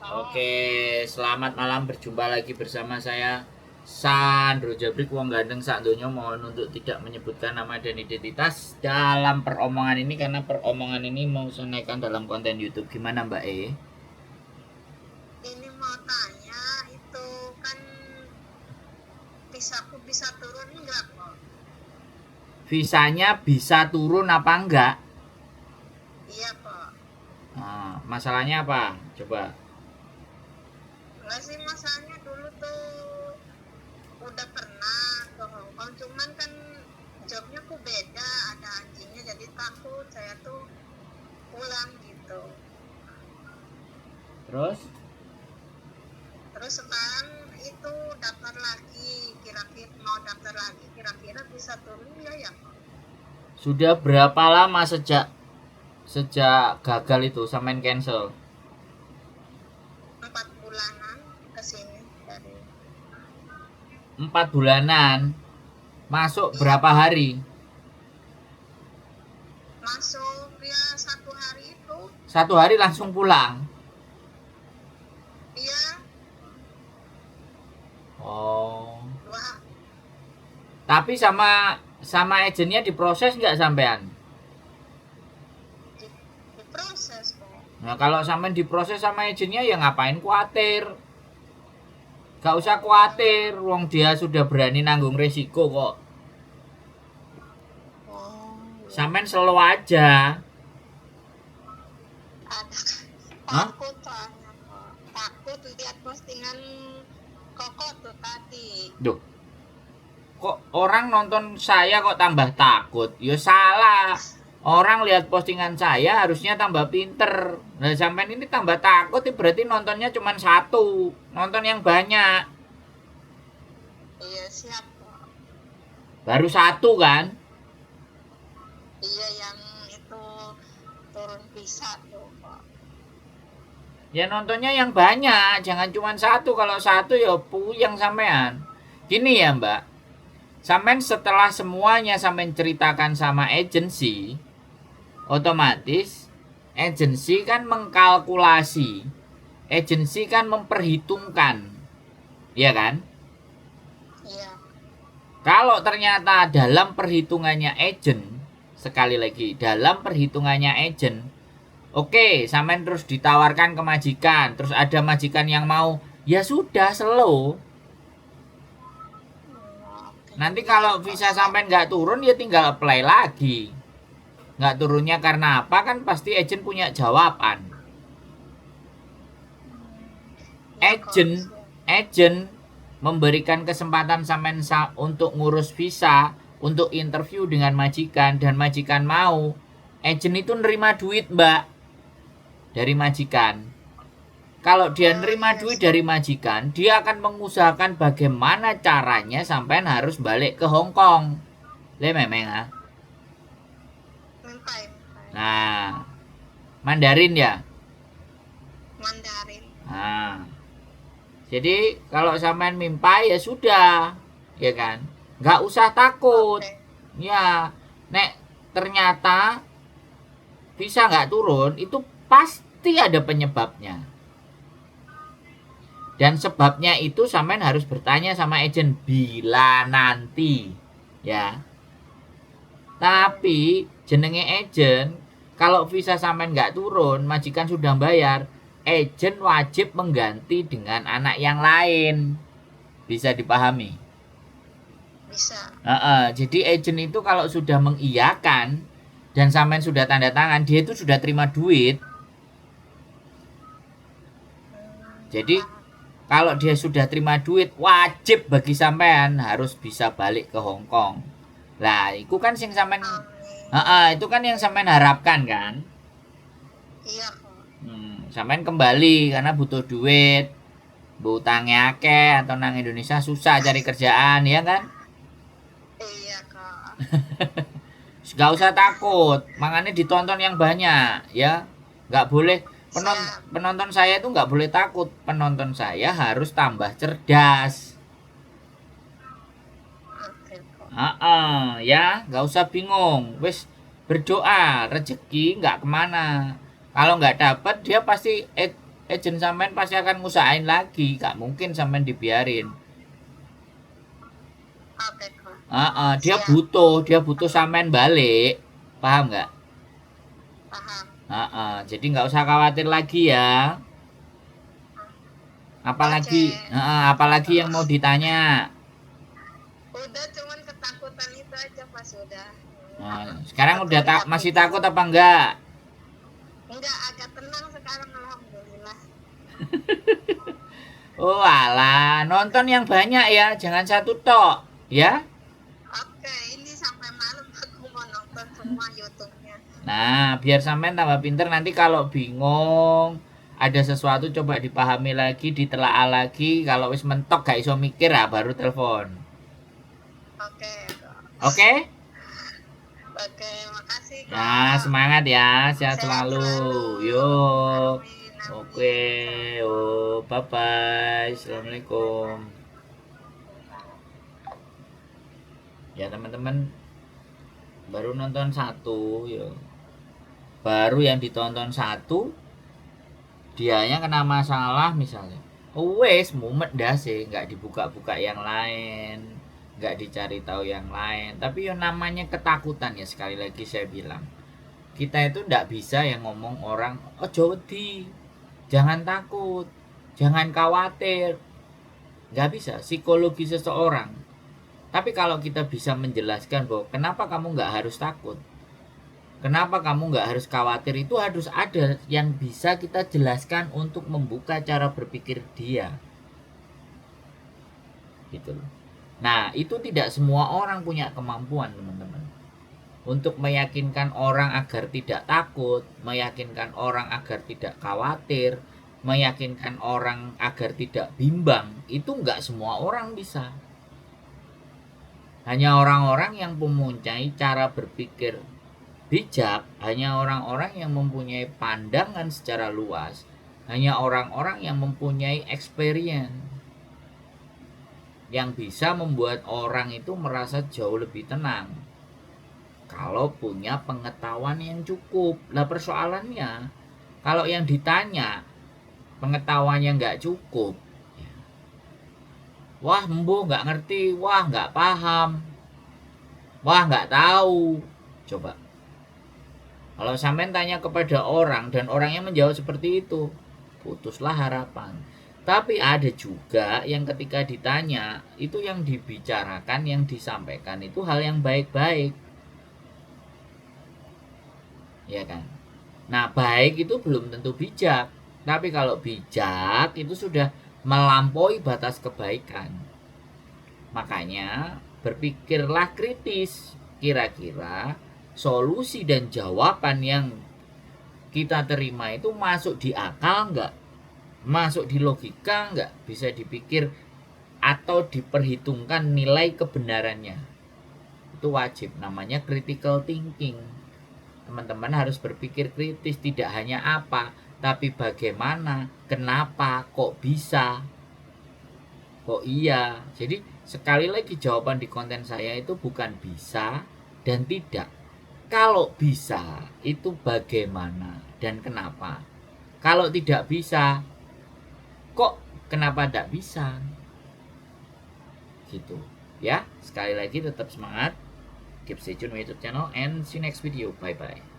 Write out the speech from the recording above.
Oke, selamat malam, berjumpa lagi bersama saya Sandro Jabrik, wong gandeng sak donya. Mohon untuk tidak menyebutkan nama dan identitas dalam peromongan ini karena peromongan ini mau saya naikkan dalam konten YouTube. Gimana Mbak E? Ini mau tanya, itu kan visaku bisa turun enggak kok? Visanya bisa turun apa enggak? Iya kok. Nah, masalahnya apa? Coba. Enggak sih, masalahnya dulu tuh udah pernah ke Hong Kong, cuman kan jobnya ku beda, ada anjingnya, jadi takut saya tuh pulang gitu. Terus? Terus sekarang itu daftar lagi, kira-kira mau daftar lagi, kira-kira bisa turun enggak ya kok? Sudah berapa lama sejak gagal itu sampai cancel? 4 bulanan kesini dari 4 bulanan. Masuk berapa hari? masuk ya 1 hari itu. 1 hari langsung pulang. Iya. Oh. Wah, Tapi sama agennya diproses nggak sampean? diproses kok. Nah kalau sampean diproses sama agennya ya ngapain khawatir? Gak usah khawatir, wong dia sudah berani nanggung resiko kok. Oh, Sampean slow aja. ada Hah? takut soalnya kok. Takut lihat postingan Koko tuh tadi. Duh. Kok orang nonton saya kok tambah takut? Ya salah. Orang lihat postingan saya harusnya tambah pinter. Nah sampean ini tambah takut, berarti nontonnya cuma satu. Nonton yang banyak. Iya siap kok. Baru satu kan? Iya yang itu turun bisa tuh kok. Ya nontonnya yang banyak, jangan cuma satu. Kalau satu ya puyeng sampean. Gini ya Mbak, sampean setelah semuanya sampean ceritakan sama agensi, otomatis agensi kan mengkalkulasi, agensi kan memperhitungkan, ya kan? Iya. Kalau ternyata dalam perhitungannya agent, sekali lagi dalam perhitungannya agent, oke, sampean terus ditawarkan ke majikan, terus ada majikan yang mau, ya sudah slow. Oke. Nanti kalau visa sampean nggak turun ya tinggal apply lagi. Nggak turunnya karena apa kan pasti agent punya jawaban. Iya, kok. Agent memberikan kesempatan sampean untuk ngurus visa, untuk interview dengan majikan, dan majikan mau, agent itu nerima duit Mbak dari majikan. Kalau dia nerima duit dari majikan, dia akan mengusahakan bagaimana caranya sampean harus balik ke Hong Kong. Le memang ah. Minta. Nah, Mandarin ya. Mandarin. Nah, jadi kalau sampean mimpi ya sudah, ya kan? Nggak usah takut. Oke. Ya, nek ternyata visa nggak turun, itu pasti ada penyebabnya. Dan sebabnya itu sampean harus bertanya sama agen bila nanti, ya. Tapi jenenge agen, kalau visa sampean nggak turun, majikan sudah bayar, agen wajib mengganti dengan anak yang lain. Bisa dipahami? Bisa. Jadi agen itu kalau sudah mengiyakan dan sampean sudah tanda tangan, dia itu sudah terima duit. Jadi kalau dia sudah terima duit, wajib bagi sampean harus bisa balik ke Hong Kong. Lah, itu kan sing sampean itu kan yang sampean harapkan kan? Iya kok. Sampean kembali karena butuh duit. Utangnya akeh atau nang Indonesia susah cari kerjaan, ya kan? Iya kok. Gak usah takut, makanya ditonton yang banyak, ya. Gak boleh penonton saya itu nggak boleh takut, penonton saya harus tambah cerdas. Oke kok. Ya nggak usah bingung, wis berdoa rezeki nggak kemana. Kalau nggak dapat dia pasti agent sampean pasti akan ngusahain lagi, gak mungkin sampean dibiarin. Oke kok. Dia Siap. butuh sampean balik, paham nggak? Paham. Jadi nggak usah khawatir lagi ya. Apalagi yang mau ditanya. Udah, cuman ketakutan itu aja pas udah. Sekarang udah masih takut apa enggak? Enggak, agak tenang sekarang alhamdulillah. Oh alah, nonton yang banyak ya, jangan satu tok, ya. Oke, ini sampai malam aku mau nonton semua YouTube-nya. Nah, biar sampean tambah pinter, nanti kalau bingung ada sesuatu coba dipahami lagi, ditelaah lagi. Kalau wis mentok gak iso mikir baru telepon. Oke. Oke? Oke, makasih kok. Ya, semangat ya, sehat selalu. Yuk. Amin. Oke, bye bye. Assalamualaikum. Ya teman-teman, baru nonton satu, yo. Baru yang ditonton satu, dianya kena masalah misalnya. Wes mumet dah sih, nggak dibuka-buka yang lain, nggak dicari tahu yang lain. Tapi yo namanya ketakutan ya, sekali lagi saya bilang. Kita itu nggak bisa yang ngomong orang, ojo wedi, jangan takut, jangan khawatir. Nggak bisa, psikologi seseorang. Tapi kalau kita bisa menjelaskan bahwa kenapa kamu nggak harus takut, kenapa kamu nggak harus khawatir, itu harus ada yang bisa kita jelaskan untuk membuka cara berpikir dia. Gitu loh. Nah, itu tidak semua orang punya kemampuan, teman-teman. Untuk meyakinkan orang agar tidak takut, meyakinkan orang agar tidak khawatir, meyakinkan orang agar tidak bimbang, itu nggak semua orang bisa. Hanya orang-orang yang mempunyai cara berpikir bijak, hanya orang-orang yang mempunyai pandangan secara luas, hanya orang-orang yang mempunyai experience yang bisa membuat orang itu merasa jauh lebih tenang kalau punya pengetahuan yang cukup. Lah persoalannya, kalau yang ditanya pengetahuannya nggak cukup, wah embo nggak ngerti, wah nggak paham, wah nggak tahu. Coba kalau sampean tanya kepada orang dan orangnya menjawab seperti itu, putuslah harapan. Tapi ada juga yang ketika ditanya, itu yang dibicarakan, yang disampaikan itu hal yang baik-baik, ya kan? Nah, baik itu belum tentu bijak. Tapi kalau bijak itu sudah melampaui batas kebaikan. Makanya berpikirlah kritis. Kira-kira solusi dan jawaban yang kita terima itu masuk di akal enggak? Masuk di logika enggak? Bisa dipikir atau diperhitungkan nilai kebenarannya. Itu wajib, namanya critical thinking. Teman-teman harus berpikir kritis, tidak hanya apa, tapi bagaimana, kenapa, kok bisa, kok iya. Jadi sekali lagi jawaban di konten saya itu bukan bisa dan tidak. Kalau bisa itu bagaimana dan kenapa. Kalau tidak bisa, kok kenapa tidak bisa. Gitu ya. Sekali lagi tetap semangat. Keep stay tune with YouTube channel and see you next video. Bye bye.